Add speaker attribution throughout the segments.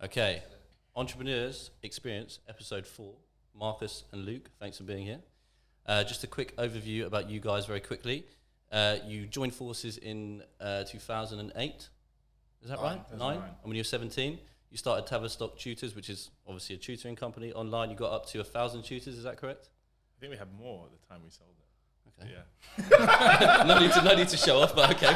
Speaker 1: Okay, Entrepreneurs Experience, episode 4. Marcus and Luke, thanks for being here. Just a quick overview about you guys very quickly. You joined forces in 2008, is that right? Nine? And when you were 17, you started Tavistock Tutors, which is obviously a tutoring company online. You got up to 1,000 tutors, is that correct?
Speaker 2: I think we had more at the time we sold it.
Speaker 1: Okay.
Speaker 2: Yeah.
Speaker 1: no need to show off, but okay,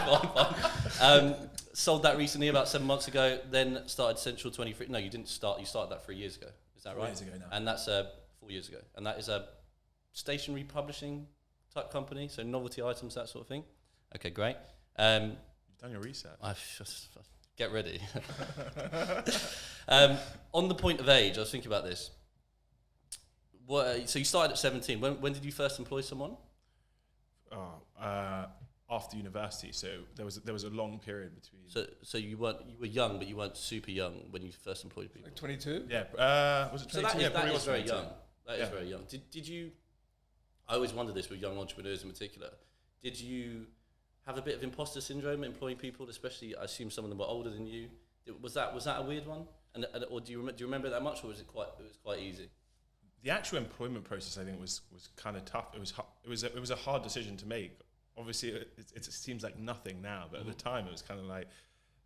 Speaker 1: fine. Sold that recently, about 7 months ago, then started Central 23. No, you didn't start, you started that 3 years ago, is that right?
Speaker 3: 4 years ago now.
Speaker 1: And that's 4 years ago. And that is a stationery publishing type company, so novelty items, that sort of thing. Okay, great.
Speaker 2: You've done your research.
Speaker 1: Get ready. On the point of age, I was thinking about this. So you started at 17. When did you first employ someone?
Speaker 2: After university, so there was a long period between.
Speaker 1: So you were young, but you weren't super young when you first employed people.
Speaker 3: Like 22?
Speaker 2: Yeah, was it 22?
Speaker 1: So that is very
Speaker 2: 22.
Speaker 1: young. That is very young. Did you? I always wonder this with young entrepreneurs in particular. Did you have a bit of imposter syndrome employing people, especially? I assume some of them were older than you. Was that a weird one? Or do you remember that much, or was it quite easy?
Speaker 2: The actual employment process, I think, was kind of tough. It was a hard decision to make. Obviously, it seems like nothing now, but at the time, it was kind of like,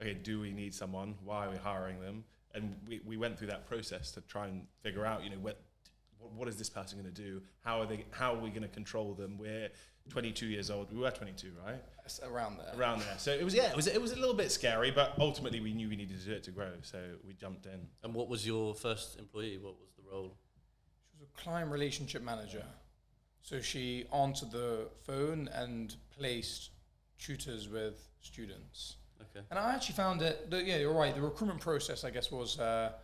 Speaker 2: okay, do we need someone? Why are we hiring them? And we went through that process to try and figure out, what is this person going to do? How are we going to control them? We're 22 years old. We were 22, right?
Speaker 3: It's around there.
Speaker 2: Around there. So it was a little bit scary, but ultimately we knew we needed to do it to grow, so we jumped in.
Speaker 1: And what was your first employee? What was the role?
Speaker 3: She was a client relationship manager. So she answered the phone and placed tutors with students.
Speaker 1: Okay.
Speaker 3: And I actually found it, you're right, the recruitment process, I guess, was, kind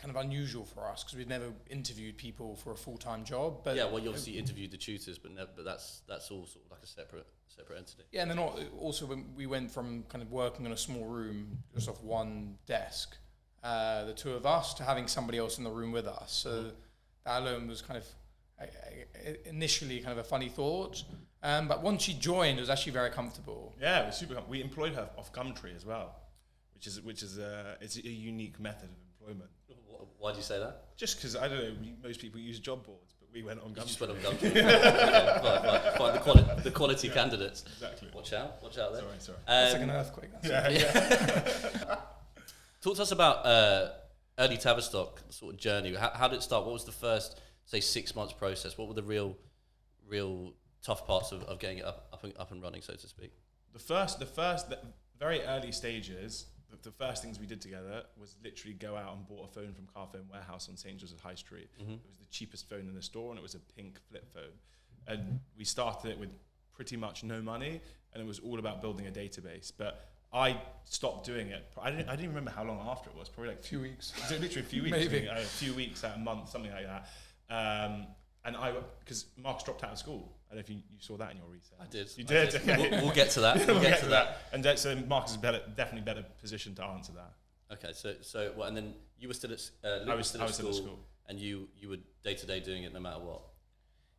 Speaker 3: of unusual for us because we'd never interviewed people for a full-time job. But
Speaker 1: yeah, well, you obviously interviewed the tutors, but that's all sort of like a separate entity.
Speaker 3: Yeah, and then also when we went from kind of working in a small room, just off one desk, the two of us, to having somebody else in the room with us. So that alone was kind of initially kind of a funny thought. But once she joined, it was actually very comfortable.
Speaker 2: Yeah, it was super. We employed her off Gumtree as well, which is it's a unique method of employment.
Speaker 1: Why do you say that?
Speaker 2: Just because, I don't know, most people use job boards, but we went on Gumtree.
Speaker 1: Just went on Gumtree. Okay, fine. The quality candidates.
Speaker 2: Exactly.
Speaker 1: Watch out there.
Speaker 2: Sorry.
Speaker 3: It's like an earthquake.
Speaker 1: Talk to us about early Tavistock sort of journey. How did it start? What was the first, say, 6 months process? What were the real tough parts of getting it up and running, so to speak?
Speaker 2: The very early stages, the first things we did together was literally go out and bought a phone from Car Phone Warehouse on St. Joseph's High Street.
Speaker 1: Mm-hmm.
Speaker 2: It was the cheapest phone in the store, and it was a pink flip phone. And we started it with pretty much no money, and it was all about building a database. But I stopped doing it. I didn't remember how long after it was. Probably like
Speaker 3: A few weeks.
Speaker 2: Literally a few weeks.
Speaker 3: Maybe.
Speaker 2: A few weeks, a month, something like that. And because Mark's dropped out of school. I don't know if you saw that in your research.
Speaker 1: I did.
Speaker 2: You did? Okay.
Speaker 1: We'll get to that.
Speaker 2: We'll get to that. And so Marcus is definitely better positioned to answer that.
Speaker 1: Okay, so well, and then you were still at
Speaker 2: I was still at school,
Speaker 1: and you were day to day doing it no matter what.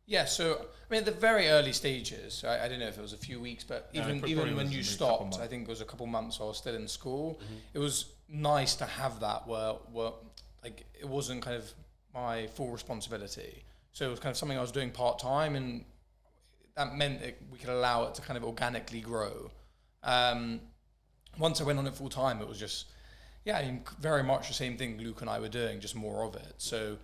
Speaker 3: Yeah, so I mean, at the very early stages, I don't know if it was a few weeks, but even when you stopped, I think it was a couple months. I was still in school. Mm-hmm. It was nice to have that where like it wasn't kind of my full responsibility. So it was kind of something I was doing part time, and that meant that we could allow it to kind of organically grow. Once I went on it full time, it was just, very much the same thing Luke and I were doing, just more of it. So,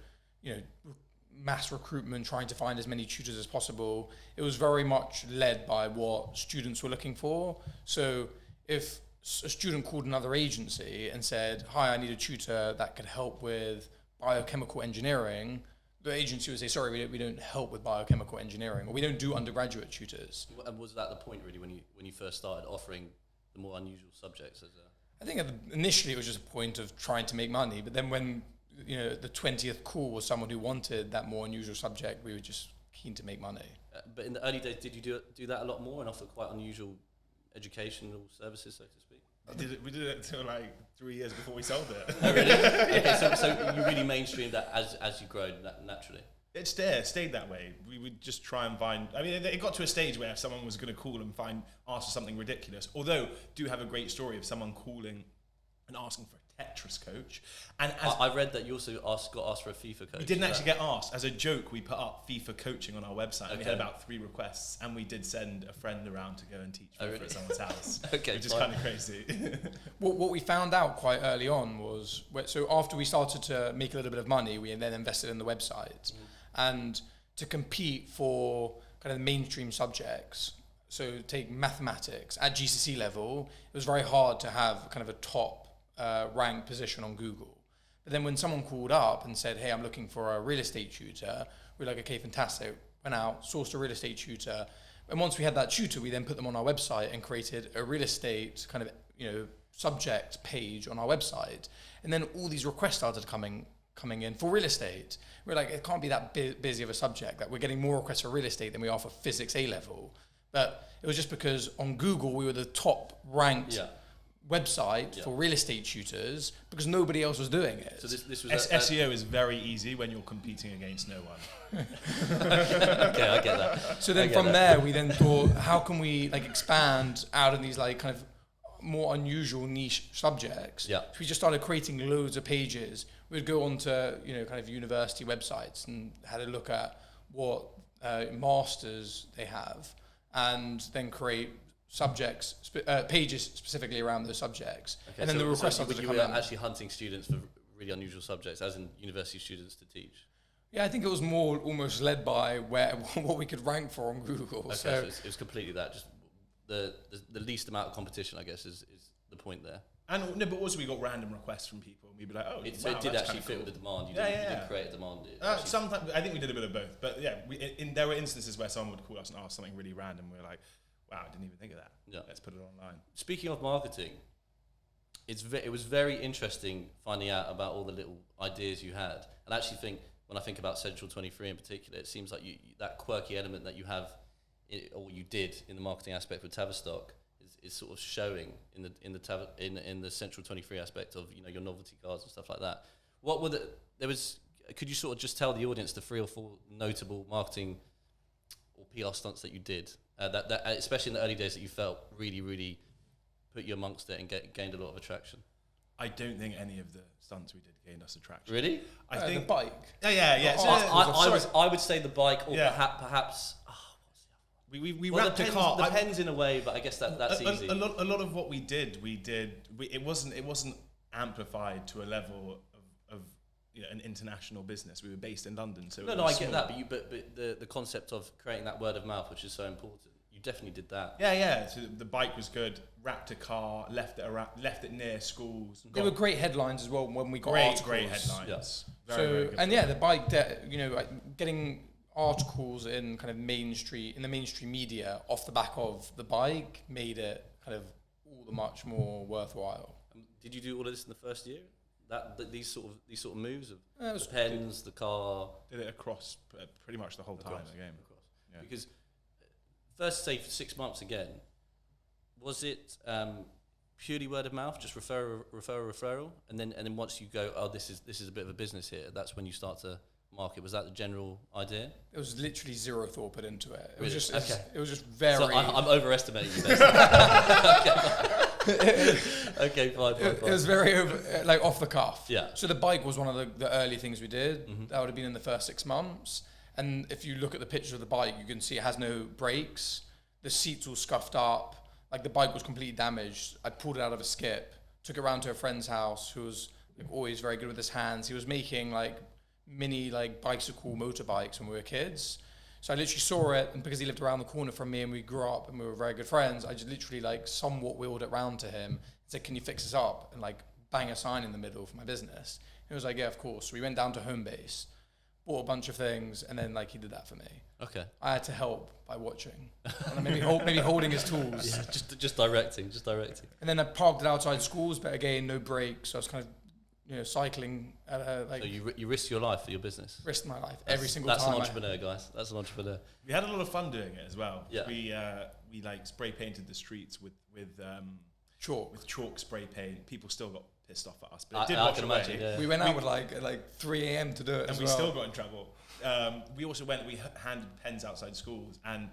Speaker 3: mass recruitment, trying to find as many tutors as possible. It was very much led by what students were looking for. So if a student called another agency and said, "Hi, I need a tutor that could help with biochemical engineering," the agency would say, "Sorry, we don't help with biochemical engineering, or we don't do undergraduate tutors."
Speaker 1: And was that the point really when you first started offering the more unusual subjects?
Speaker 3: I think initially it was just a point of trying to make money, but then when the 20th call was someone who wanted that more unusual subject, we were just keen to make money.
Speaker 1: But in the early days, did you do that a lot more and offer quite unusual educational services, so to speak?
Speaker 2: We did it until like 3 years before we sold it.
Speaker 1: Oh, really? Okay, so you really mainstreamed that as you grow naturally.
Speaker 2: It stayed that way. We would just try and find. I mean, it got to a stage where if someone was going to call and ask for something ridiculous, although do have a great story of someone calling and asking for a Tetris coach. And as
Speaker 1: I read that you also got asked for a FIFA coach.
Speaker 2: we didn't actually get asked. As a joke, we put up FIFA coaching on our website. And we had
Speaker 1: Okay.
Speaker 2: about 3 requests, and we did send a friend around to go and teach
Speaker 1: Oh,
Speaker 2: FIFA
Speaker 1: really?
Speaker 2: at someone's house,
Speaker 1: Okay,
Speaker 2: which is
Speaker 1: fine.
Speaker 2: kind of crazy.
Speaker 3: What we found out quite early on was, so after we started to make a little bit of money, we then invested in the website. And to compete for kind of mainstream subjects, so take mathematics at GCSE level, it was very hard to have kind of a top ranked position on Google. But then when someone called up and said, hey, I'm looking for a real estate tutor, we were like, okay, fantastic. Went out, sourced a real estate tutor. And once we had that tutor, we then put them on our website and created a real estate kind of, subject page on our website. And then all these requests started coming in for real estate. We're like, it can't be that busy of a subject, that we're getting more requests for real estate than we are for physics A level. But it was just because on Google, we were the top ranked website for real estate tutors because nobody else was doing it.
Speaker 1: So this was
Speaker 2: SEO is very easy when you're competing against no one.
Speaker 1: okay, I get that.
Speaker 3: So then from there, we then thought, how can we like expand out of these like kind of more unusual niche subjects?
Speaker 1: Yeah.
Speaker 3: So we just started creating loads of pages. We'd go onto, kind of university websites and had a look at what masters they have and then create subjects, pages specifically around those subjects.
Speaker 1: Okay,
Speaker 3: and then the requests started to
Speaker 1: you
Speaker 3: come
Speaker 1: were
Speaker 3: in.
Speaker 1: actually hunting students for really unusual subjects, as in university students to teach.
Speaker 3: Yeah, I think it was more almost led by what we could rank for on Google.
Speaker 1: Okay, so it was completely that. Just the least amount of competition, I guess, is the point there.
Speaker 2: And no, but also we got random requests from people, and we'd be like, "Oh,
Speaker 1: So
Speaker 2: wow,
Speaker 1: it did
Speaker 2: that's
Speaker 1: actually
Speaker 2: kinda
Speaker 1: fit
Speaker 2: cool.
Speaker 1: with the demand. You
Speaker 2: Yeah,
Speaker 1: didn't,
Speaker 2: yeah,
Speaker 1: you
Speaker 2: yeah.
Speaker 1: didn't create a demand. It actually-
Speaker 2: Sometimes I think we did a bit of both, but yeah, there were instances where someone would call us and ask something really random. We were like, "Wow, I didn't even think of that.
Speaker 1: Yeah.
Speaker 2: Let's put it online."
Speaker 1: Speaking of marketing, it was very interesting finding out about all the little ideas you had. And I actually think when I think about Central 23 in particular, it seems like that quirky element that you have, or you did in the marketing aspect with Tavistock, is sort of showing in the Central 23 aspect of your novelty cards and stuff like that. What were could you sort of just tell the audience the 3 or 4 notable marketing or PR stunts that you did, that especially in the early days, that you felt really, really put you amongst it and gained a lot of attraction?
Speaker 2: I don't think any of the stunts we did gained us attraction.
Speaker 1: Really?
Speaker 2: I
Speaker 3: the
Speaker 2: think
Speaker 3: bike.
Speaker 2: Yeah.
Speaker 1: I would say the bike, or
Speaker 2: Yeah.
Speaker 1: perhaps.
Speaker 2: We
Speaker 1: Well,
Speaker 2: wrapped a
Speaker 1: depends,
Speaker 2: car.
Speaker 1: depends in a way, but I guess that's easy.
Speaker 2: A lot of what we did, it wasn't amplified to a level of an international business. We were based in London, so
Speaker 1: No, I get that, but the concept of creating that word of mouth, which is so important, you definitely did that.
Speaker 2: Yeah. So the bike was good. Wrapped a car, left it near schools.
Speaker 3: They were great headlines as well when we got articles.
Speaker 2: Great headlines.
Speaker 1: Yeah.
Speaker 2: Very good.
Speaker 3: The bike, getting articles in kind of in the mainstream media off the back of the bike made it kind of all the much more worthwhile.
Speaker 1: Did you do all of this in the first year? These sort of moves of
Speaker 3: it was
Speaker 1: the pens, the car,
Speaker 2: Did it across pretty much the whole time
Speaker 1: Across.
Speaker 2: of the game. Yeah.
Speaker 1: because first, say 6 months again, was it purely word of mouth, just referral, and then once you go, oh, this is a bit of a business here, that's when you start to market. Was that the general idea?
Speaker 3: It was literally zero thought put into it. It was
Speaker 1: Really?
Speaker 3: just
Speaker 1: Okay.
Speaker 3: it was just very.
Speaker 1: So I'm overestimating you. Basically. Okay, fine.
Speaker 3: It was very off the cuff.
Speaker 1: Yeah.
Speaker 3: So the bike was one of the early things we did.
Speaker 1: Mm-hmm.
Speaker 3: That would have been in the first 6 months. And if you look at the picture of the bike, you can see it has no brakes. The seats all scuffed up. Like the bike was completely damaged. I pulled it out of a skip, took it around to a friend's house who was always very good with his hands. He was making mini bicycle motorbikes when we were kids. So I literally saw it, and because he lived around the corner from me and we grew up and we were very good friends, I just literally somewhat wheeled it round to him and said, "Can you fix this up?" And bang a sign in the middle for my business. He was like, "Yeah, of course." So we went down to home base, bought a bunch of things, and then he did that for me.
Speaker 1: Okay.
Speaker 3: I had to help by watching, and maybe holding his tools.
Speaker 1: Yeah, just directing.
Speaker 3: And then I parked it outside schools, but again, no brakes. So I was kind of cycling at
Speaker 1: So you risked your life for your business.
Speaker 3: risked my life every single
Speaker 1: That's
Speaker 3: time.
Speaker 1: an entrepreneur, guys. That's an entrepreneur.
Speaker 2: We had a lot of fun doing it as well.
Speaker 1: Yeah.
Speaker 2: We spray painted the streets with
Speaker 3: Chalk.
Speaker 2: spray paint. People still got pissed off at us, but it did
Speaker 1: I
Speaker 2: wash
Speaker 1: can
Speaker 2: away.
Speaker 1: imagine. Yeah.
Speaker 3: We went out at 3 a.m. to do it,
Speaker 2: And
Speaker 3: as
Speaker 2: we
Speaker 3: well.
Speaker 2: still got in trouble. We also we handed pens outside schools, and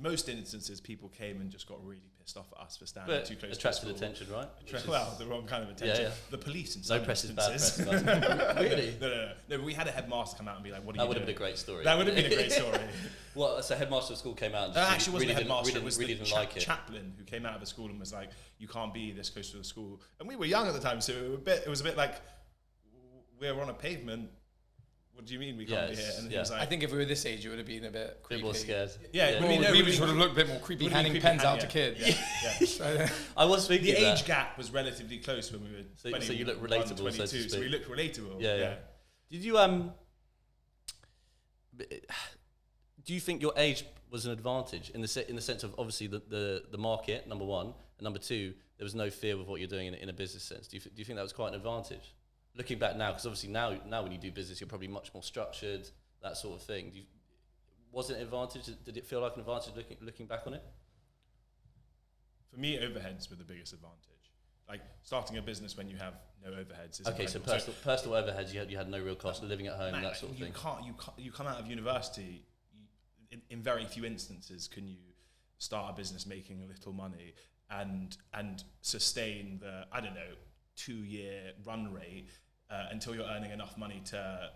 Speaker 2: most instances, people came and just got really pissed off at us for standing too close.
Speaker 1: Attracted attention, right?
Speaker 2: Well, the wrong kind of attention.
Speaker 1: Yeah.
Speaker 2: The police in some
Speaker 1: No press is
Speaker 2: instances.
Speaker 1: bad press, guys. Really?
Speaker 2: No, we had a headmaster come out and be like, "What are you doing?"
Speaker 1: That would have been a great story.
Speaker 2: That would have been a great story.
Speaker 1: Well, so headmaster of school came out and
Speaker 2: That actually wasn't
Speaker 1: really
Speaker 2: the headmaster. It was
Speaker 1: really
Speaker 2: the
Speaker 1: didn't like it.
Speaker 2: chaplain who came out of the school and was like, "You can't be this close to the school." And we were young at the time, so it was a bit like, we're on a pavement. What do you mean we can't be here? And he was like,
Speaker 3: I think if we were this age, it would have been a bit creepy.
Speaker 1: Bit more scared.
Speaker 2: Yeah,
Speaker 3: Well, we would have looked a bit more creepy, handing pens out to kids.
Speaker 2: Yeah.
Speaker 3: So,
Speaker 1: I was thinking
Speaker 2: The
Speaker 1: that.
Speaker 2: age gap was relatively close when we were
Speaker 1: So you look
Speaker 2: 21,
Speaker 1: relatable,
Speaker 2: 22,
Speaker 1: so to speak.
Speaker 2: so we looked relatable.
Speaker 1: Yeah. Did you do you think your age was an advantage in the sense of obviously the market, number one, and number two, there was no fear with what you're doing in a business sense? Do you think that was quite an advantage? Looking back now, because obviously now when you do business, you're probably much more structured, that sort of thing. Was it an advantage? Did it feel like an advantage looking back on it?
Speaker 2: For me, overheads were the biggest advantage. Like starting a business when you have no overheads. Is
Speaker 1: Okay, so personal overheads, you had no real cost, living at home,
Speaker 2: man,
Speaker 1: that sort of thing.
Speaker 2: You come out of university, in very few instances can you start a business making a little money and sustain the 2-year run rate until you're earning enough money to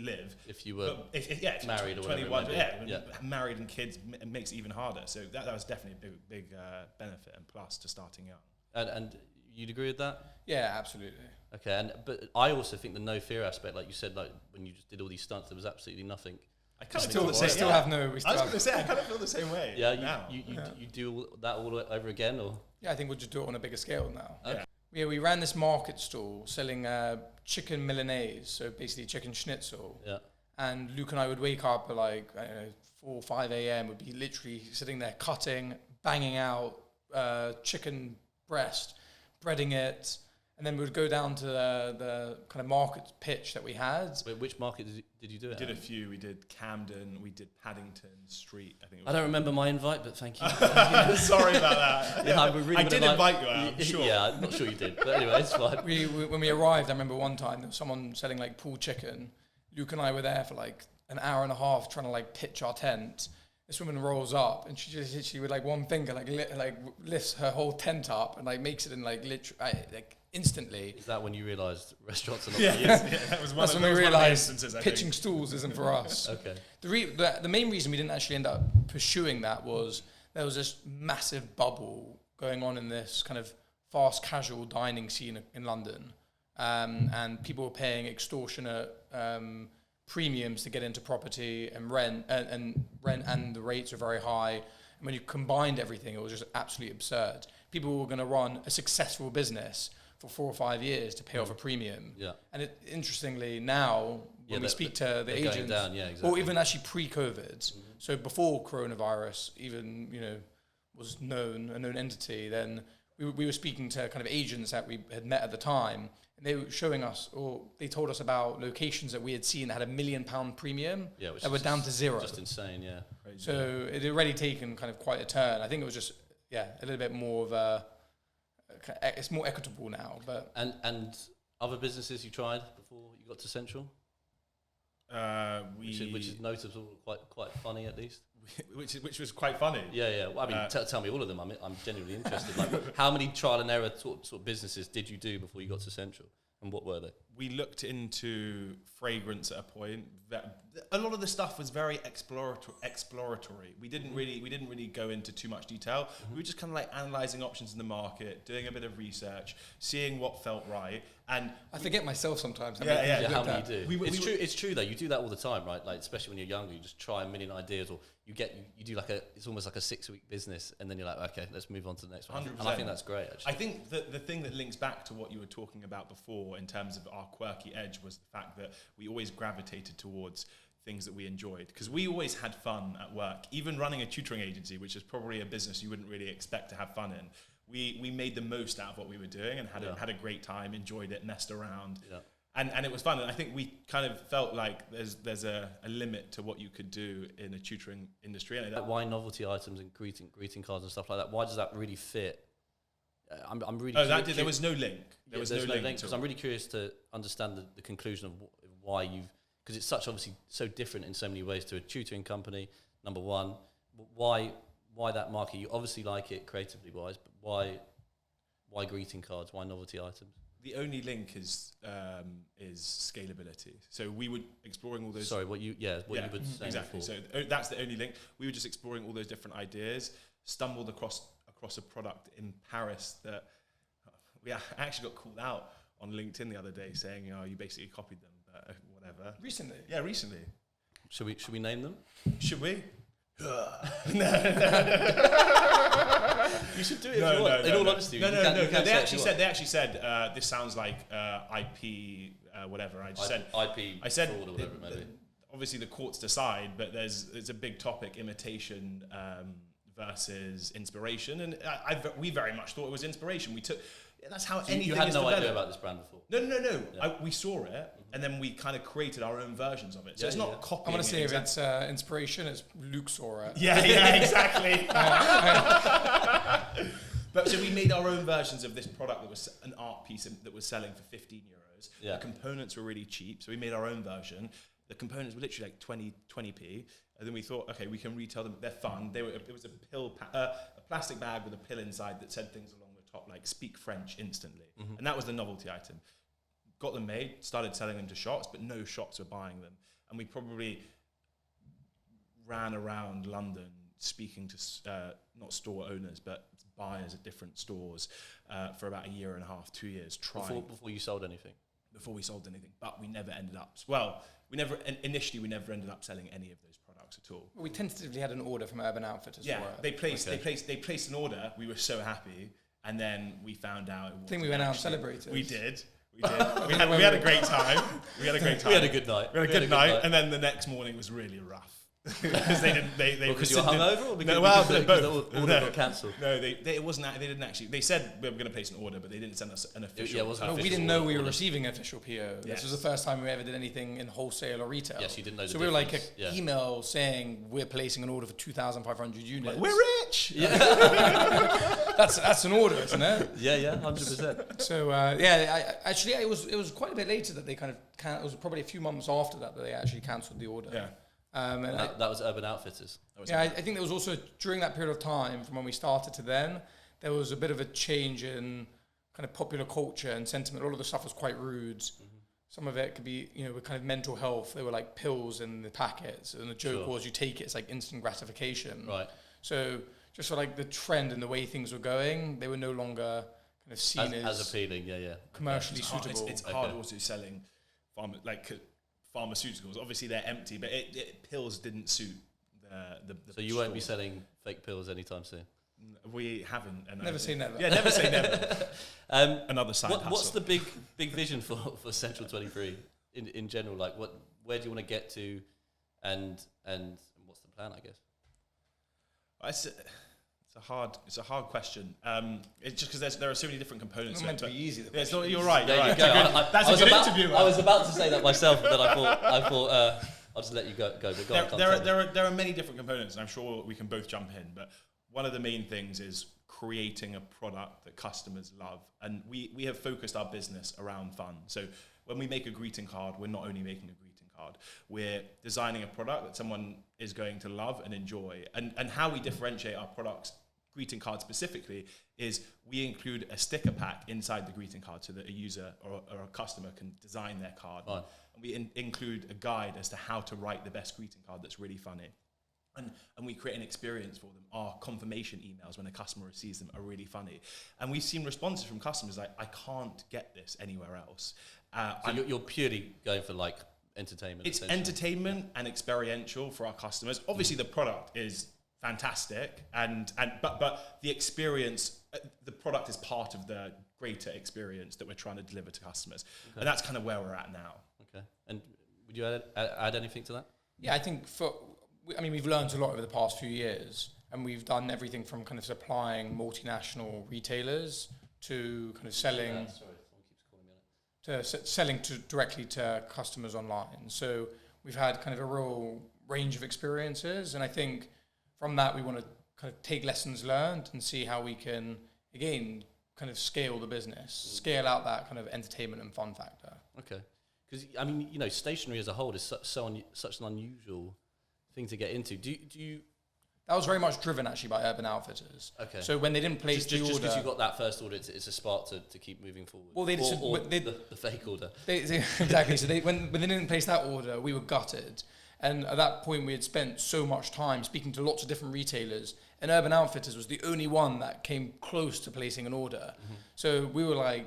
Speaker 2: live.
Speaker 1: If you were
Speaker 2: if
Speaker 1: married or
Speaker 2: 21,
Speaker 1: whatever,
Speaker 2: married and kids makes it even harder. So that was definitely a big benefit and plus to starting young.
Speaker 1: And you'd agree with that?
Speaker 3: yeah, absolutely.
Speaker 1: Okay, but I also think the no fear aspect, like you said, like when you just did all these stunts, there was absolutely nothing.
Speaker 2: I kind of
Speaker 3: Still,
Speaker 2: feel the same.
Speaker 3: we still
Speaker 2: yeah.
Speaker 3: have no. We
Speaker 2: I
Speaker 3: still
Speaker 2: was
Speaker 3: have,
Speaker 2: going to say I kind of feel the same way.
Speaker 1: Yeah,
Speaker 2: now.
Speaker 1: you do that all over again, or
Speaker 3: yeah, I think we'll just do it on a bigger scale now.
Speaker 1: Okay.
Speaker 3: Yeah, we ran this market stall selling chicken Milanese, so basically chicken schnitzel.
Speaker 1: yeah.
Speaker 3: And Luke and I would wake up at like 4 or 5 a.m. Would be literally sitting there cutting, banging out chicken breast, breading it, and then we would go down to the kind of market pitch that we had.
Speaker 1: Wait, which market did you do it?
Speaker 2: We did
Speaker 1: at?
Speaker 2: a few. We did Camden. We did Paddington Street. I think.
Speaker 1: I don't remember my invite, but thank you.
Speaker 2: Sorry about that.
Speaker 1: Yeah, I
Speaker 2: did invite you out. I'm sure.
Speaker 1: Yeah, I'm not sure you did, but anyway, it's fine.
Speaker 3: We when we arrived, I remember one time there was someone selling like pulled chicken. Luke and I were there for like an hour and a half trying to like pitch our tent. This woman rolls up and she just literally with like one finger lifts her whole tent up and like makes it in like literally like instantly.
Speaker 1: Is that when you realised restaurants are not
Speaker 2: Yeah,
Speaker 1: for you?
Speaker 2: that was one
Speaker 3: That's
Speaker 2: of,
Speaker 3: when we
Speaker 2: that was one of the
Speaker 3: realised
Speaker 2: instances, I
Speaker 3: pitching
Speaker 2: think.
Speaker 3: stools isn't for us.
Speaker 1: Okay.
Speaker 3: The main reason we didn't actually end up pursuing that was there was this massive bubble going on in this kind of fast casual dining scene in London, and people were paying extortionate premiums to get into property and rent, and the rates were very high. And when you combined everything, it was just absolutely absurd. People were going to run a successful business for 4 or 5 years to pay off a premium.
Speaker 1: Yeah.
Speaker 3: And interestingly, now when we speak to the agents,
Speaker 1: down, yeah, exactly.
Speaker 3: or even actually pre-COVID, so before coronavirus even was a known entity, then we were speaking to kind of agents that we had met at the time, and they were showing us, or they told us about locations that we had seen that had £1 million premium that were down to zero.
Speaker 1: Just insane, yeah.
Speaker 2: Crazy.
Speaker 3: So it had already taken kind of quite a turn. I think it was just a little bit more of a. It's more equitable now, but
Speaker 1: And other businesses you tried before you got to Central, which is noticeable, quite funny at least.
Speaker 2: which was quite funny.
Speaker 1: Yeah. Well, I mean, tell me all of them. I'm genuinely interested. Like, how many trial and error sort of businesses did you do before you got to Central, and what were they?
Speaker 2: We looked into fragrance at a point. That a lot of the stuff was very exploratory. We didn't really go into too much detail. We were just kind of like analysing options in the market, doing a bit of research, seeing what felt right. And
Speaker 3: I forget myself sometimes.
Speaker 2: Yeah,
Speaker 1: How many you do?
Speaker 2: We
Speaker 1: It's true though. You do that all the time, right? Like especially when you're younger, you just try a million ideas, or you do like it's almost like a 6-week business, and then you're like, okay, let's move on to the next one.
Speaker 2: 100%.
Speaker 1: And I think that's great. Actually,
Speaker 2: I think that the thing that links back to what you were talking about before in terms of our quirky edge was the fact that we always gravitated towards things that we enjoyed, because we always had fun at work. Even running a tutoring agency, which is probably a business you wouldn't really expect to have fun in, we made the most out of what we were doing and had a great time, enjoyed it, messed around. Yeah. And it was fun. And I think we kind of felt like there's a limit to what you could do in a tutoring industry. And
Speaker 1: like why novelty items and greeting cards and stuff like that? Why does that really fit? I'm really.
Speaker 2: There was no link. There's no link
Speaker 1: because I'm really curious to understand the conclusion of why you've, because it's such obviously so different in so many ways to a tutoring company, number one, why that market? You obviously like it creatively wise, but why greeting cards? Why novelty items?
Speaker 2: The only link is scalability. So we were exploring all those.
Speaker 1: Sorry, what you were saying
Speaker 2: exactly.
Speaker 1: before.
Speaker 2: So that's the only link. We were just exploring all those different ideas. Stumbled across a product in Paris that we actually got called out on LinkedIn the other day, saying, you basically copied them, but whatever.
Speaker 3: Recently?
Speaker 2: Yeah, recently.
Speaker 1: Should we name them?
Speaker 2: Should we?
Speaker 1: You should do it if you want. In all honesty,
Speaker 2: no. They actually said this sounds like IP whatever. I just said
Speaker 1: IP.
Speaker 2: I said
Speaker 1: fraud or whatever it may be.
Speaker 2: Obviously the courts decide, but it's a big topic: imitation versus inspiration. And we very much thought it was inspiration. That's how anything is
Speaker 1: You had no
Speaker 2: developed.
Speaker 1: idea about this brand before.
Speaker 2: No.
Speaker 1: Yeah.
Speaker 2: We saw it, and then we kind of created our own versions of it. So it's not copying.
Speaker 3: I'm going to say if it's inspiration, it's Luke saw it.
Speaker 2: Yeah, exactly. But so we made our own versions of this product that was an art piece that was selling for €15.
Speaker 1: Yeah.
Speaker 2: The components were really cheap, so we made our own version. The components were literally like 20p. And then we thought, okay, we can retail them. They're fun. It was a plastic bag with a pill inside that said things along the top, like speak French instantly. Mm-hmm. And that was the novelty item. Got them made, started selling them to shops, but no shops were buying them. And we probably ran around London speaking to not store owners, but buyers at different stores for about a year and a half, 2 years, trying.
Speaker 1: Before you sold anything?
Speaker 2: Before we sold anything. But we never ended up, initially we never ended up selling any of those products at all.
Speaker 3: We tentatively had an order from Urban Outfitters.
Speaker 2: Yeah, they placed an order. We were so happy, and then we found out.
Speaker 3: I think we went out and celebrated.
Speaker 2: We did. We had a great time. We had a good night. And then the next morning was really rough. Because they didn't.
Speaker 1: Because you were hungover, or because the order got cancelled?
Speaker 2: No, it wasn't. They didn't actually. They said we were going to place an order, but they didn't send us an official.
Speaker 1: Yeah, it wasn't.
Speaker 3: We didn't know we were receiving an official PO.
Speaker 2: Yes.
Speaker 3: This was the first time we ever did anything in wholesale or retail.
Speaker 1: Yes, you didn't know.
Speaker 3: So we were like an email saying we're placing an order for 2,500 units.
Speaker 2: Like, we're rich.
Speaker 1: Yeah,
Speaker 3: that's an order, isn't it?
Speaker 1: Yeah, 100%.
Speaker 3: So actually, it was quite a bit later that they kind of. It was probably a few months after that they actually cancelled the order.
Speaker 2: Yeah.
Speaker 1: And that was Urban Outfitters.
Speaker 3: I think there was also, during that period of time, from when we started to then, there was a bit of a change in kind of popular culture and sentiment. All of the stuff was quite rude. Mm-hmm. Some of it could be, with kind of mental health. There were like pills in the packets, and the joke was you take it, it's like instant gratification.
Speaker 1: Right.
Speaker 3: So just for like the trend and the way things were going, they were no longer kind of seen
Speaker 1: as appealing. Yeah.
Speaker 3: Commercially suitable.
Speaker 2: It's hard also selling pharmaceuticals. Obviously they're empty, but pills didn't suit the
Speaker 1: So you won't be selling fake pills anytime soon?
Speaker 2: We haven't.
Speaker 3: Never say never.
Speaker 2: Yeah, never say never. Another side hustle.
Speaker 1: What's the big vision for Central 23 in general? Like, where do you want to get to, and what's the plan, I guess?
Speaker 2: It's a hard question. It's just because there are so many different components.
Speaker 3: It's not meant to be easy.
Speaker 2: You're right.
Speaker 1: There you go.
Speaker 2: That's a good interview.
Speaker 1: I was about to say that myself, but then I thought I'll just let you go. But go on,
Speaker 2: there are many different components, and I'm sure we can both jump in. But one of the main things is creating a product that customers love, and we have focused our business around fun. So when we make a greeting card, we're not only making a greeting card, we're designing a product that someone is going to love and enjoy. And how we differentiate our products, greeting card specifically, is we include a sticker pack inside the greeting card so that a user or a customer can design their card.
Speaker 1: Right.
Speaker 2: And we include a guide as to how to write the best greeting card that's really funny. And we create an experience for them. Our confirmation emails when a customer receives them are really funny. And we've seen responses from customers like, I can't get this anywhere else.
Speaker 1: So you're purely going for like entertainment.
Speaker 2: It's entertainment and experiential for our customers. Obviously the product is fantastic, but the experience, the product is part of the greater experience that we're trying to deliver to customers. Okay. And that's kind of where we're at now.
Speaker 1: Okay. And would you add anything to that?
Speaker 3: Yeah, I think we've learned a lot over the past few years, and we've done everything from kind of supplying multinational retailers to kind of selling directly to customers online. So we've had kind of a real range of experiences, and I think from that we want to kind of take lessons learned and see how we can, again, kind of scale the business, scale out that kind of entertainment and fun factor.
Speaker 1: Okay. Because, stationery as a whole is such an unusual thing to get into. Do you
Speaker 3: That was very much driven actually by Urban Outfitters.
Speaker 1: Okay.
Speaker 3: So when they didn't place the order,
Speaker 1: just because you got that first order, it's a spark to keep moving forward.
Speaker 3: Well,
Speaker 1: the fake order.
Speaker 3: Exactly. So when they didn't place that order, we were gutted. And at that point, we had spent so much time speaking to lots of different retailers, and Urban Outfitters was the only one that came close to placing an order. So we were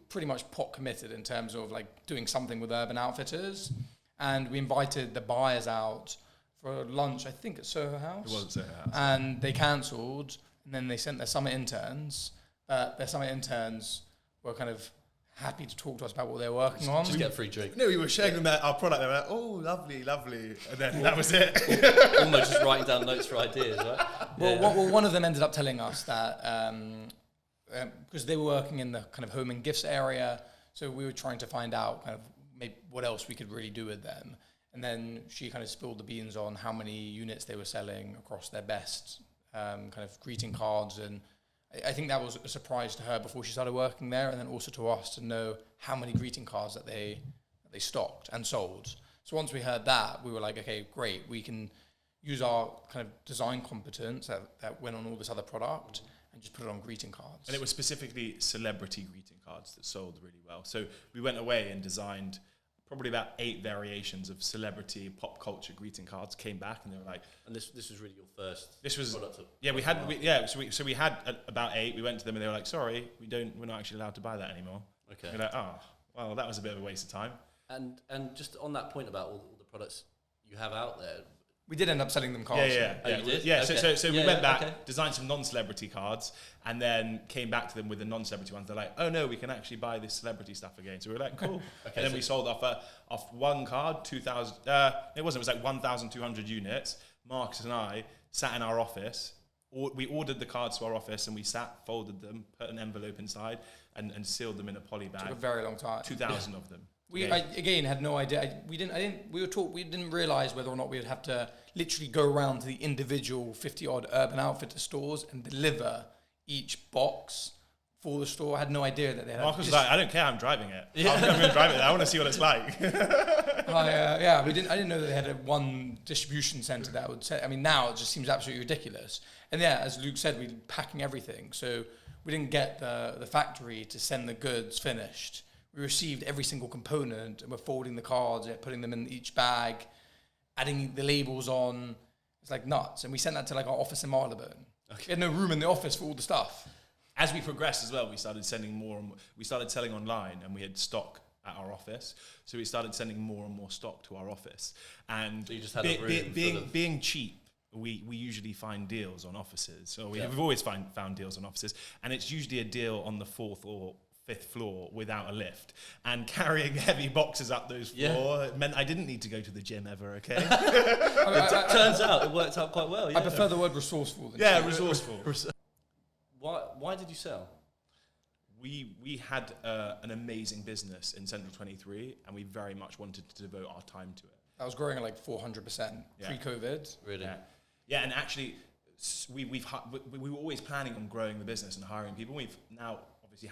Speaker 3: pretty much pot committed in terms of like doing something with Urban Outfitters, and we invited the buyers out for lunch, I think at Soho House.
Speaker 2: It wasn't Soho House.
Speaker 3: And they cancelled, and then they sent their summer interns. Their summer interns were kind of happy to talk to us about what they're working on.
Speaker 1: Just get a free drink.
Speaker 2: No, we were showing them our product. They were like, "Oh, lovely, lovely," and then that was it.
Speaker 1: Almost just writing down notes for ideas, right?
Speaker 3: Well, one of them ended up telling us that because they were working in the kind of home and gifts area, so we were trying to find out kind of maybe what else we could really do with them. And then she kind of spilled the beans on how many units they were selling across their best kind of greeting cards, and I think that was a surprise to her before she started working there, and then also to us to know how many greeting cards that they stocked and sold. So once we heard that, we were like, okay, great, we can use our kind of design competence that went on all this other product and just put it on greeting cards.
Speaker 2: And it was specifically celebrity greeting cards that sold really well. So we went away and designed probably about 8 variations of celebrity pop culture greeting cards, came back, and they were like...
Speaker 1: And this was really your first product?
Speaker 2: So we had about 8. We went to them and they were like, sorry, we're not actually allowed to buy that anymore.
Speaker 1: Okay.
Speaker 2: We're like, oh, well, that was a bit of a waste of time.
Speaker 1: And just on that point about all the products you have out there,
Speaker 3: we did end up selling them cards.
Speaker 1: Oh, you did?
Speaker 2: Yeah,
Speaker 1: Okay.
Speaker 2: so we went back, designed some non-celebrity cards, and then came back to them with the non-celebrity ones. They're like, oh no, we can actually buy this celebrity stuff again. So we were like, cool. And then we sold off one card, 2,000, it was like 1,200 units. Marcus and I sat in our office, we ordered the cards to our office, and we folded them, put an envelope inside, and sealed them in a poly bag.
Speaker 3: Took a very long time.
Speaker 2: 2,000 of them.
Speaker 3: We again had no idea. We didn't realize whether or not we would have to literally go around to the individual 50-odd Urban Outfitter stores and deliver each box for the store. I had no idea that they had.
Speaker 2: Marcus was like, I don't care, I'm driving it. Yeah. I'm going to drive it. I want to see what it's like.
Speaker 3: I didn't know that they had one distribution center that would say. I mean, now it just seems absolutely ridiculous. And yeah, as Luke said, we're packing everything, so we didn't get the factory to send the goods finished. We received every single component, and we're folding the cards, putting them in each bag, adding the labels on. It's like nuts. And we sent that to like our office in Marylebone. Okay. We had no room in the office for all the stuff.
Speaker 2: As we progressed as well, we started sending more and more. We started selling online, and we had stock at our office. So we started sending more and more stock to our office. And
Speaker 1: so you just had a room
Speaker 2: being cheap, we usually find deals on offices. So we've always found deals on offices. And it's usually a deal on the 4th or 5th floor without a lift, and carrying heavy boxes up those floors meant I didn't need to go to the gym ever. Okay.
Speaker 1: Turns out it worked out quite well. Yeah.
Speaker 3: I prefer the word resourceful.
Speaker 2: Resourceful.
Speaker 1: Why did you sell?
Speaker 2: We had an amazing business in Central 23, and we very much wanted to devote our time to it.
Speaker 3: That was growing at like 400% pre-COVID.
Speaker 1: Really?
Speaker 2: Yeah, and actually, we were always planning on growing the business and hiring people. We've now obviously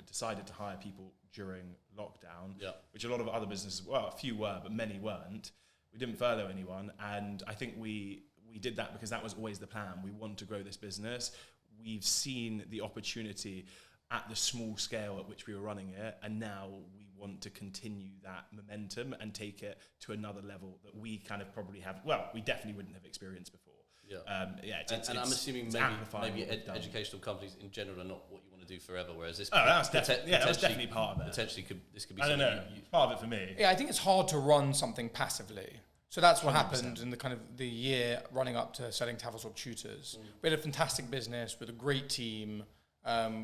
Speaker 2: decided to hire people during lockdown, which a lot of other businesses, well, a few were, but many weren't. We didn't furlough anyone, and I think we did that because that was always the plan. We want to grow this business. We've seen the opportunity at the small scale at which we were running it, and now we want to continue that momentum and take it to another level that we kind of probably have. Well, we definitely wouldn't have experienced before.
Speaker 1: And I'm assuming maybe educational companies in general are not what you want to do forever, whereas this
Speaker 2: that's definitely part of it.
Speaker 1: Potentially this could be.
Speaker 2: I don't know. Part of it for me.
Speaker 3: Yeah, I think it's hard to run something passively. So that's what 100%. Happened in the kind of the year running up to selling Tavistock Tutors. We had a fantastic business with a great team,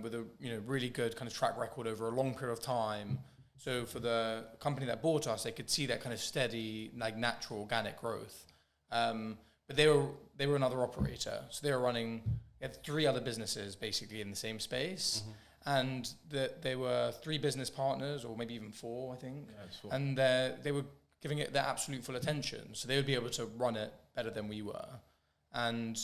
Speaker 3: with a really good kind of track record over a long period of time. So for the company that bought us, they could see that kind of steady, like natural, organic growth. But they were another operator, so they had 3 other businesses basically in the same space, and they were 3 business partners, or maybe even 4, I think. Yeah, it was 4. And they were giving it their absolute full attention, so they would be able to run it better than we were. And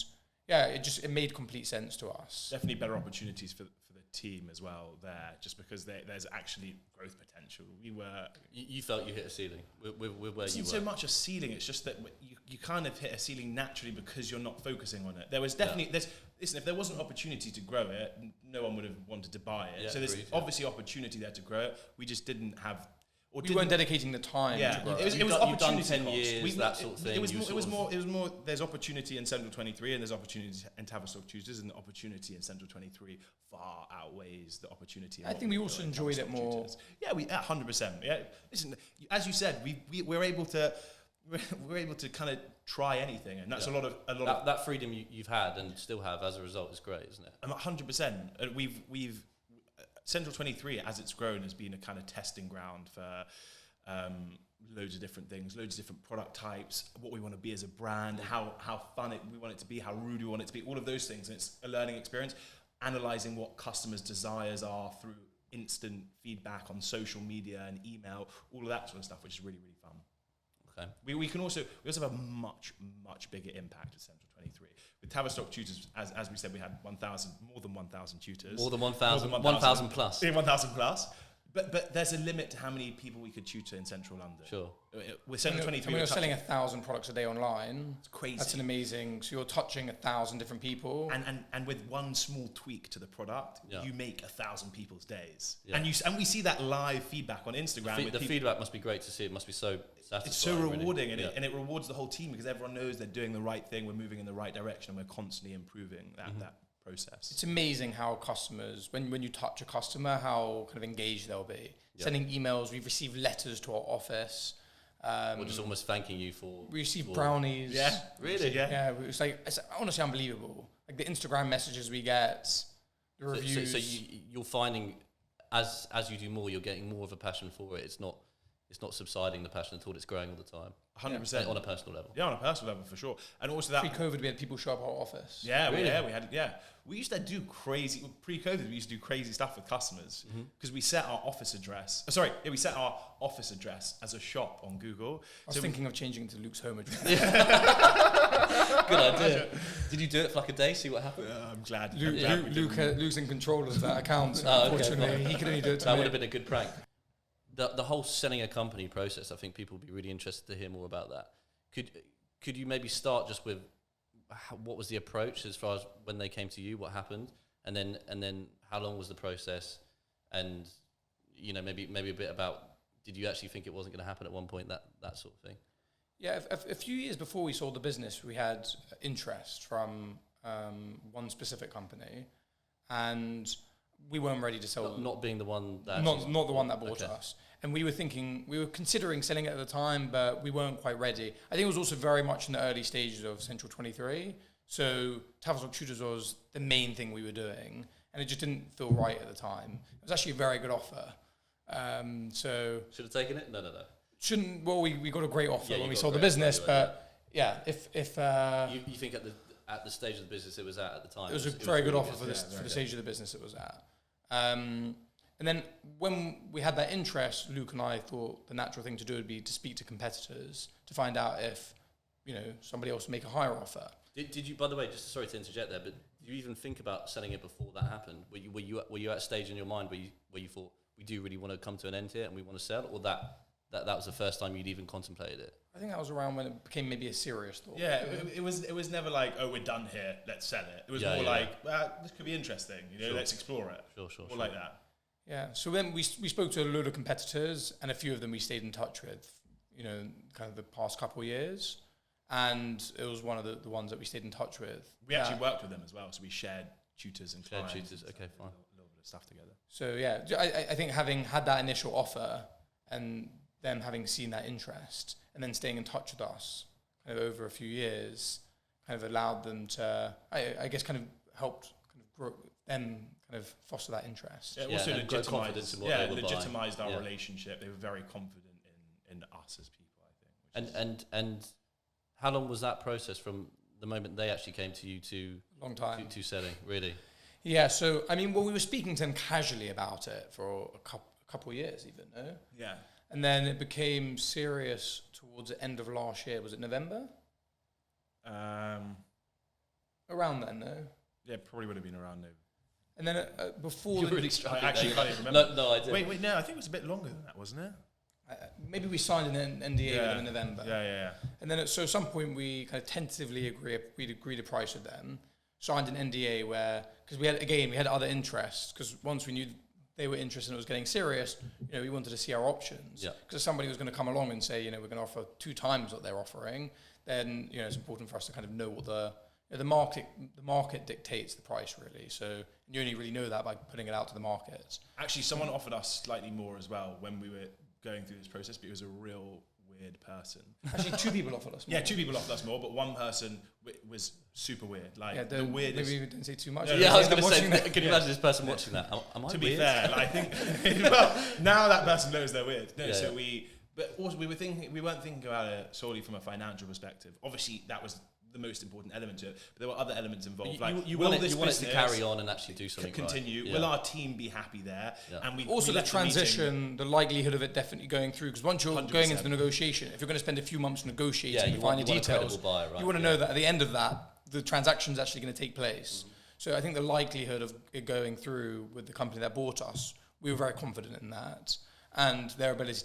Speaker 3: it made complete sense to us.
Speaker 2: Definitely better opportunities for the team as well there, just because there's actually growth potential.
Speaker 1: You felt you hit a ceiling with where you were.
Speaker 2: It's so much a ceiling. It's just that you kind of hit a ceiling naturally because you're not focusing on it. There was definitely listen, if there wasn't opportunity to grow it, no one would have wanted to buy it. So there's obviously opportunity there to grow it. We just didn't have.
Speaker 3: We weren't dedicating the time.
Speaker 2: Yeah,
Speaker 3: to grow
Speaker 2: it was
Speaker 1: you've done
Speaker 2: opportunity
Speaker 1: 10
Speaker 2: cost.
Speaker 1: years, that sort of thing.
Speaker 2: It was more. There's opportunity in Central 23, and there's opportunity in Tavistock Tutors, and the opportunity in Central 23 far outweighs the opportunity.
Speaker 3: I think we also enjoyed it more.
Speaker 2: Tutors. Yeah, we 100%. Yeah, listen, as you said, we're able to kind of try anything, and that's a lot of
Speaker 1: that freedom you've had and still have as a result is great, isn't it?
Speaker 2: 100%. And we've Central 23 as it's grown has been a kind of testing ground for. Loads of different things, loads of different product types, what we want to be as a brand, how fun we want it to be, how rude we want it to be, all of those things. And it's a learning experience, analysing what customers' desires are through instant feedback on social media and email, all of that sort of stuff, which is really, really fun.
Speaker 1: Okay.
Speaker 2: We also have a much bigger impact at Central 23. With Tavistock Tutors, as we said, we had more than 1,000 tutors.
Speaker 1: More than 1,000 plus.
Speaker 2: Yeah, 1,000 plus. But there's a limit to how many people we could tutor in Central London.
Speaker 1: Sure.
Speaker 2: With Central 23,
Speaker 3: we're selling 1,000 products a day online.
Speaker 2: It's crazy.
Speaker 3: That's an amazing. So you're touching 1,000 different people.
Speaker 2: And with one small tweak to the product, you make 1,000 people's days. Yeah. And we see that live feedback on Instagram.
Speaker 1: The feedback must be great to see. It must be so satisfying.
Speaker 2: It's so rewarding,
Speaker 1: really.
Speaker 2: and it rewards the whole team because everyone knows they're doing the right thing. We're moving in the right direction, and we're constantly improving that process.
Speaker 3: It's amazing how customers, when you touch a customer, how kind of engaged they'll be. Yep. Sending emails, we've received letters to our office.
Speaker 1: We're just almost thanking you for.
Speaker 3: We received brownies.
Speaker 2: Yeah,
Speaker 1: really.
Speaker 3: Yeah, it's honestly unbelievable. Like the Instagram messages we get, the reviews.
Speaker 1: So you're finding, as you do more, you're getting more of a passion for it. It's not subsiding the passion at all. It's growing all the time.
Speaker 2: 100%
Speaker 1: on a personal level.
Speaker 2: Yeah, on a personal level for sure. And also that
Speaker 3: pre-COVID, we had people show up at our office.
Speaker 2: Yeah, really? We used to do crazy. Pre-COVID, we used to do crazy stuff with customers because we set our office address. We set our office address as a shop on Google.
Speaker 3: I was thinking of changing it to Luke's home address.
Speaker 1: Good idea. Did you do it for like a day? See what happened?
Speaker 2: I'm glad.
Speaker 3: Luke's in control of that account. Unfortunately, he could only do it.
Speaker 1: That would have been a good prank. The whole selling a company process, I think people would be really interested to hear more about that. Could you maybe start just with what was the approach as far as when they came to you, what happened, and then how long was the process, and maybe a bit about, did you actually think it wasn't going to happen at one point, that sort of thing?
Speaker 3: Yeah, a few years before we sold the business, we had interest from one specific company, and we weren't ready to sell.
Speaker 1: Not being the one that
Speaker 3: not the one that bought us. And we were considering selling it at the time, but we weren't quite ready. I think it was also very much in the early stages of Central 23. So Tavistock Tutors was the main thing we were doing, and it just didn't feel right at the time. It was actually a very good offer. So
Speaker 1: should have taken it? No.
Speaker 3: Shouldn't. Well, we got a great offer when we sold the business, but if
Speaker 1: you think at the stage of the business it was at the time,
Speaker 3: it was a very good offer for the stage of the business it was at. And then when we had that interest, Luke and I thought the natural thing to do would be to speak to competitors to find out if somebody else would make a higher offer.
Speaker 1: Did you, by the way, just sorry to interject there, but did you even think about selling it before that happened? Were you at a stage in your mind where you thought, we do really want to come to an end here and we want to sell, or that was the first time you'd even contemplated it?
Speaker 3: I think that was around when it became maybe a serious thought.
Speaker 2: Yeah, it was never like, oh, we're done here, let's sell it. It was more like, this could be interesting, let's explore it. Sure. Like that.
Speaker 3: Yeah, so then we spoke to a load of competitors, and a few of them we stayed in touch with, kind of the past couple of years. And it was one of the ones that we stayed in touch with.
Speaker 2: We actually worked with them as well, so we shared tutors and clients.
Speaker 1: Okay, fine.
Speaker 2: A little bit of stuff together.
Speaker 3: So yeah, I think having had that initial offer and them having seen that interest and then staying in touch with us kind of over a few years kind of allowed them to, I guess, kind of helped kind of grow them, kind of foster that interest.
Speaker 2: Yeah, also legitimized our
Speaker 1: buying.
Speaker 2: relationship. They were very confident in us as people, I think.
Speaker 1: And how long was that process from the moment they actually came to you to
Speaker 3: long time
Speaker 1: to selling, really?
Speaker 3: Yeah, so I mean, we were speaking to them casually about it for a couple of years, even. No?
Speaker 2: Yeah,
Speaker 3: and then it became serious towards the end of last year. Was it November? Around then, no.
Speaker 2: Yeah, probably would have been around November.
Speaker 3: And then before
Speaker 1: You're
Speaker 3: the,
Speaker 1: really struggling.
Speaker 2: I actually
Speaker 1: there.
Speaker 2: can't even remember.
Speaker 1: No, I did.
Speaker 2: Wait, no, I think it was a bit longer than that, wasn't it?
Speaker 3: maybe we signed an NDA with them in November.
Speaker 2: Yeah.
Speaker 3: And then so at some point we kind of tentatively agreed a price with them, signed an NDA where, because we had other interests, because once we knew they were interested and it was getting serious, we wanted to see our options.
Speaker 1: Yeah.
Speaker 3: Because if somebody was going to come along and say, we're going to offer 2 times what they're offering, then, it's important for us to kind of know what the market dictates the price, really. So you only really know that by putting it out to the market.
Speaker 2: Actually, someone offered us slightly more as well when we were going through this process, but it was a real weird person.
Speaker 3: Actually, 2 people offered us more.
Speaker 2: Yeah, 2 people offered us more, but one person was super weird. Like, the weirdest.
Speaker 3: Maybe we didn't say too much.
Speaker 1: Yeah, I was going to say,
Speaker 3: that.
Speaker 1: can you imagine this person watching that? Am I
Speaker 2: To
Speaker 1: weird?
Speaker 2: be fair, I think, well, now that person knows they're weird. No,
Speaker 1: Yeah,
Speaker 2: so
Speaker 1: yeah.
Speaker 2: but also we weren't thinking about it solely from a financial perspective. Obviously, that was the most important element to it, but there were other elements involved.
Speaker 1: You
Speaker 2: will
Speaker 1: want
Speaker 2: this
Speaker 1: it to
Speaker 2: business
Speaker 1: carry on and actually do something
Speaker 2: continue?
Speaker 1: right.
Speaker 2: Will our team be happy there?
Speaker 1: Yeah.
Speaker 2: And we
Speaker 3: Also,
Speaker 2: we
Speaker 3: the
Speaker 2: left meeting-
Speaker 3: transition, the likelihood of it definitely going through, because once you're
Speaker 2: 100%.
Speaker 3: going into the negotiation, if you're going to spend a few months negotiating
Speaker 1: you
Speaker 3: and
Speaker 1: want-
Speaker 3: find
Speaker 1: you
Speaker 3: the
Speaker 1: want a
Speaker 3: details,
Speaker 1: credible buyer, right?
Speaker 3: you want to
Speaker 1: Yeah.
Speaker 3: know that at the end of that, the transaction is actually going to take place.
Speaker 1: Mm-hmm.
Speaker 3: So I think the likelihood of it going through with the company that bought us, we were very confident in that, and their ability to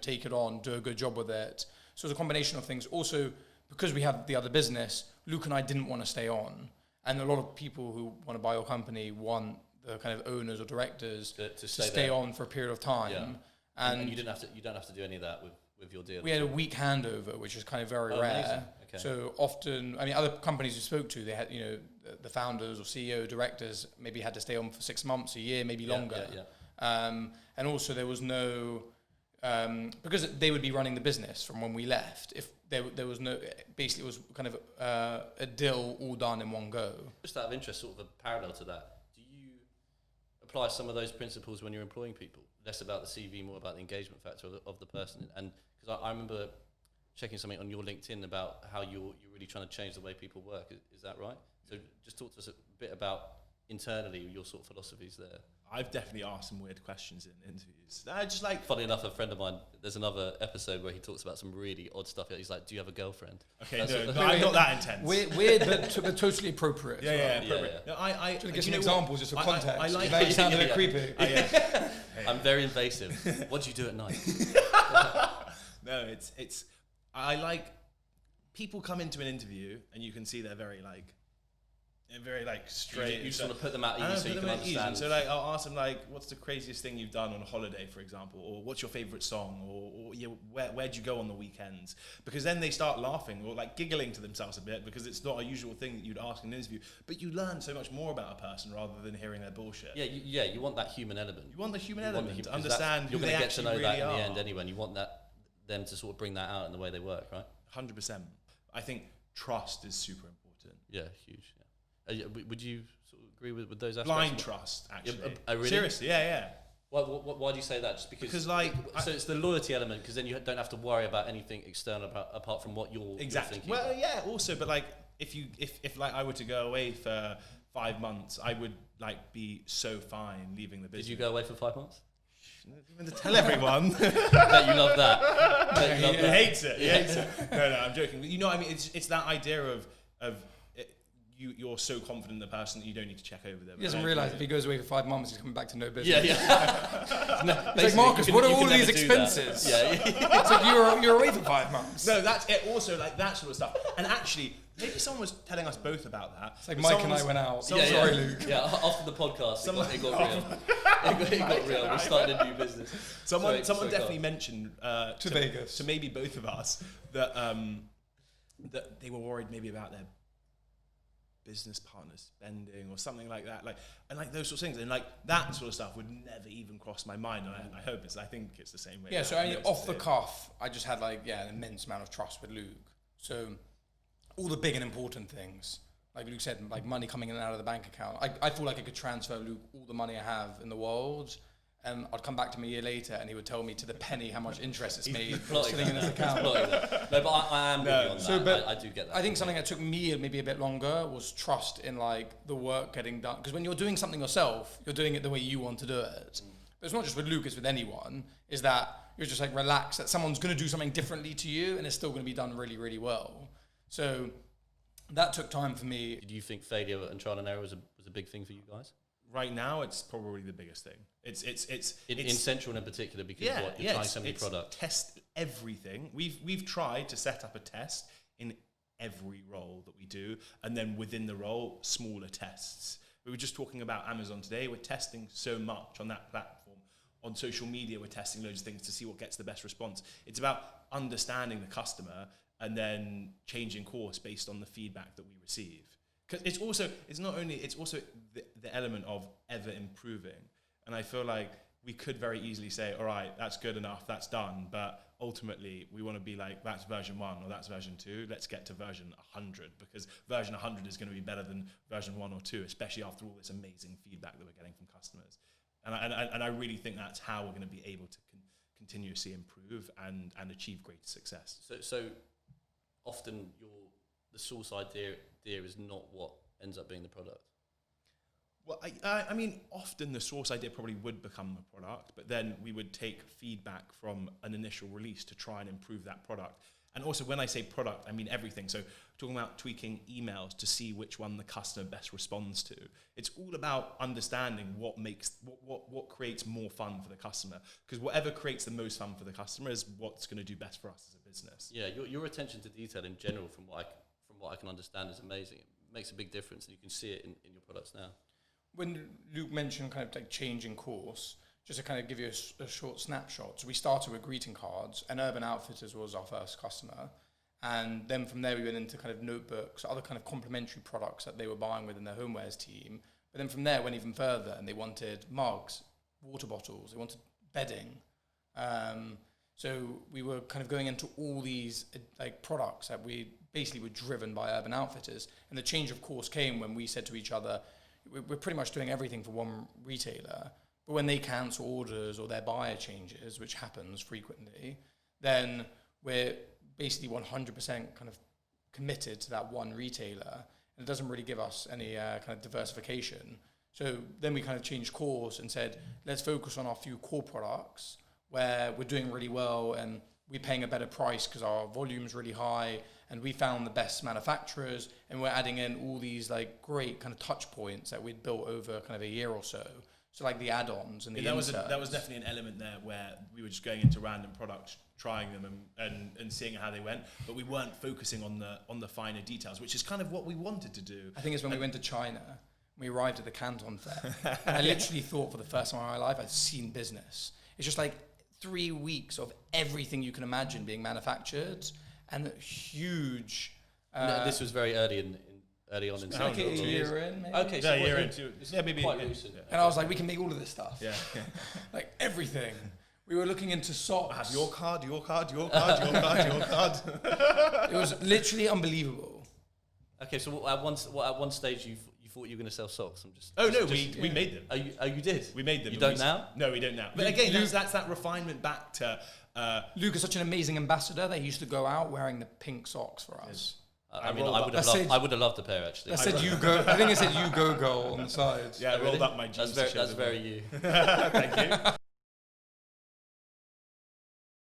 Speaker 3: take it on, do a good job with it. So it's a combination of things. Also, because we had the other business, Luke and I didn't want to stay on, and a lot of people who want to buy your company want the kind of owners or directors
Speaker 1: To
Speaker 3: stay
Speaker 1: there.
Speaker 3: on for a period of time.
Speaker 1: Yeah.
Speaker 3: And
Speaker 1: you don't have to do any of that with your deal.
Speaker 3: we had a week handover, which is kind of very
Speaker 1: Oh,
Speaker 3: rare.
Speaker 1: amazing. Okay.
Speaker 3: So often, other companies we spoke to, they had, the founders or CEO, directors maybe had to stay on for 6 months, a year, maybe longer.
Speaker 1: Yeah.
Speaker 3: And also there was no, because they would be running the business from when we left. If there was no, basically it was kind of a deal all done in one go.
Speaker 1: Just out of interest, sort of a parallel to that, do you apply some of those principles when you're employing people? Less about the CV, more about the engagement factor of the person. And because I remember checking something on your LinkedIn about how you're really trying to change the way people work. Is that right? So just talk to us a bit about internally your sort of philosophies there.
Speaker 2: I've definitely asked some weird questions in interviews. I just like.
Speaker 1: Funny enough, a friend of mine, there's another episode where he talks about some really odd stuff. He's like, do you have a girlfriend?
Speaker 2: Okay,
Speaker 1: That's
Speaker 2: no,
Speaker 1: what-
Speaker 2: no, I'm not that intense.
Speaker 3: Weird, but totally appropriate.
Speaker 2: Yeah,
Speaker 3: as well.
Speaker 2: appropriate.
Speaker 1: Yeah.
Speaker 2: No, I
Speaker 3: To
Speaker 2: do
Speaker 3: give
Speaker 2: you
Speaker 3: some
Speaker 2: know what?
Speaker 3: examples just for
Speaker 2: I
Speaker 3: context.
Speaker 2: like.
Speaker 3: Now you sound a bit
Speaker 1: Yeah.
Speaker 3: creepy.
Speaker 2: Yeah.
Speaker 1: I'm very invasive. What do you do at night?
Speaker 2: No, it's. I like people come into an interview and you can see they're very straight.
Speaker 1: You just want to put them at
Speaker 2: I
Speaker 1: ease so
Speaker 2: put
Speaker 1: you
Speaker 2: them
Speaker 1: can
Speaker 2: at ease.
Speaker 1: understand.
Speaker 2: So I'll ask them what's the craziest thing you've done on holiday, for example, or what's your favorite song, or where'd you go on the weekends? Because then they start laughing or giggling to themselves a bit because it's not a usual thing that you'd ask in an interview. But you learn so much more about a person rather than hearing their bullshit.
Speaker 1: Yeah, you want that human element.
Speaker 2: You want the human
Speaker 1: You want
Speaker 2: element to
Speaker 1: 'cause
Speaker 2: understand who
Speaker 1: you're
Speaker 2: they
Speaker 1: going to get to
Speaker 2: actually
Speaker 1: know
Speaker 2: really
Speaker 1: that in
Speaker 2: are.
Speaker 1: the end anyway, and you want them to sort of bring that out in the way they work, right?
Speaker 2: 100%. I think trust is super important.
Speaker 1: Yeah, huge. Yeah. Would you sort of agree with those aspects?
Speaker 2: Blind trust, actually.
Speaker 1: Really?
Speaker 2: Seriously, yeah.
Speaker 1: Why do you say that? Just because so it's the loyalty element, because then you don't have to worry about anything external apart from what you're
Speaker 2: Exactly.
Speaker 1: thinking.
Speaker 2: Well, yeah. Also, but if I were to go away for 5 months, I would be so fine leaving the business.
Speaker 1: Did you go away for 5 months?
Speaker 2: I'm going to tell everyone.
Speaker 1: Bet you love that. Bet you love
Speaker 2: He
Speaker 1: that.
Speaker 2: hates it. He hates it. No, I'm joking. But you know what I mean? It's that idea of you're so confident in the person that you don't need to check over them.
Speaker 3: He doesn't realise if he goes away for 5 months, he's coming back to no business.
Speaker 1: Yeah. No,
Speaker 3: It's like,
Speaker 1: basically,
Speaker 3: Marcus,
Speaker 1: you
Speaker 3: what
Speaker 1: can
Speaker 3: are all
Speaker 1: never
Speaker 3: these
Speaker 1: do that.
Speaker 3: expenses?
Speaker 1: Yeah.
Speaker 3: It's like you're away for 5 months.
Speaker 2: No, that's it. Also, that sort of stuff. And actually, maybe someone was telling us both about that.
Speaker 3: It's like
Speaker 2: But
Speaker 3: Mike
Speaker 2: someone
Speaker 3: and I
Speaker 2: was-
Speaker 3: went out.
Speaker 2: someone-
Speaker 3: Sorry, Luke.
Speaker 1: Yeah, after the podcast, it got real. It got real. We
Speaker 2: I
Speaker 1: started a new business.
Speaker 2: Someone
Speaker 1: Sorry,
Speaker 2: definitely
Speaker 1: Carl.
Speaker 2: mentioned
Speaker 3: To Vegas.
Speaker 2: to maybe both of us that that they were worried maybe about their business partner spending or something like that, and those sorts of things, and that sort of stuff would never even cross my mind. And I think it's the same way.
Speaker 3: Yeah, so
Speaker 2: now.
Speaker 3: I mean,
Speaker 2: Noticed
Speaker 3: off the
Speaker 2: it.
Speaker 3: cuff, I just had an immense amount of trust with Luke. So all the big and important things, like Luke said, money coming in and out of the bank account, I feel like I could transfer Luke all the money I have in the world, and I'd come back to him a year later and he would tell me to the penny how much interest it's made sitting in his account.
Speaker 1: No, but I am with you on that.
Speaker 3: So, but
Speaker 1: I do get that.
Speaker 3: I think something that took me maybe a bit longer was trust in the work getting done. Because when you're doing something yourself, you're doing it the way you want to do it. But it's not just with Luke, it's with anyone, is that you're just relaxed that someone's going to do something differently to you and it's still going to be done really, really well. So That took time for me.
Speaker 1: Did you think failure and trial and error was a big thing for you guys?
Speaker 2: Right now, it's probably the biggest thing. It's
Speaker 1: In Central in particular, because you're trying so many products.
Speaker 2: Test everything. We've tried to set up a test in every role that we do, and then within the role, smaller tests. We were just talking about Amazon today. We're testing so much on that platform. On social media, we're testing loads of things to see what gets the best response. It's about understanding the customer and then changing course based on the feedback that we receive. Because it's also the element of ever improving. And I feel like we could very easily say, all right, that's good enough, that's done. But ultimately, we want to be like, that's version 1 or that's version 2. Let's get to version 100, because version 100 is going to be better than version 1 or 2, especially after all this amazing feedback that we're getting from customers. And I really think that's how we're going to be able to continuously improve and achieve greater success.
Speaker 1: So often the source idea is not what ends up being the product.
Speaker 2: Well, I mean, often the source idea probably would become a product, but then we would take feedback from an initial release to try and improve that product. And also, when I say product, I mean everything. So talking about tweaking emails to see which one the customer best responds to. It's all about understanding what creates more fun for the customer. Because whatever creates the most fun for the customer is what's going to do best for us as a business.
Speaker 1: Yeah, your attention to detail in general, from what I can understand, is amazing. It makes a big difference, and you can see it in your products now.
Speaker 3: When Luke mentioned kind of like changing course, just to kind of give you a short snapshot. So we started with greeting cards, and Urban Outfitters was our first customer. And then from there we went into kind of notebooks, other kind of complementary products that they were buying within their homewares team. But then from there went even further, and they wanted mugs, water bottles, they wanted bedding. So we were kind of going into all these like products that we basically were driven by Urban Outfitters. And the change of course came when we said to each other, we're pretty much doing everything for one retailer. But when they cancel orders or their buyer changes, which happens frequently, then we're basically 100% kind of committed to that one retailer. And it doesn't really give us any kind of diversification. So then we kind of changed course and said, let's focus on our few core products where we're doing really well and we're paying a better price because our volume's really high and we found the best manufacturers, and we're adding in all these like great kind of touch points that we'd built over kind of a year or so. So like the add-ons and the inserts.
Speaker 2: That was definitely an element there where we were just going into random products, trying them and seeing how they went, but we weren't focusing on the finer details, which is kind of what we wanted to do.
Speaker 3: I think it's when we went to China, we arrived at the Canton Fair, and I literally thought for the first time in my life I'd seen business. It's just like 3 weeks of everything you can imagine being manufactured, and huge.
Speaker 1: This was very early on in
Speaker 3: like a year in, maybe.
Speaker 1: Okay, so
Speaker 2: year into maybe
Speaker 1: quite recent.
Speaker 3: Yeah. And I was like, we can make all of this stuff.
Speaker 2: Yeah.
Speaker 3: Like everything. We were looking into socks.
Speaker 2: I have your card. It
Speaker 3: was literally unbelievable.
Speaker 1: Okay, so at one stage you thought you were going to sell socks?
Speaker 2: We made them.
Speaker 1: Oh, you did?
Speaker 2: We made them.
Speaker 1: You don't now?
Speaker 2: No, we don't now. But again, that's that refinement back to...
Speaker 3: Luke is such an amazing ambassador that he used to go out wearing the pink socks for us.
Speaker 1: I would have loved a pair, actually.
Speaker 3: I said you go. I think it said you go girl on the side.
Speaker 2: Yeah, I rolled up my jeans.
Speaker 1: That's very you.
Speaker 2: Thank you.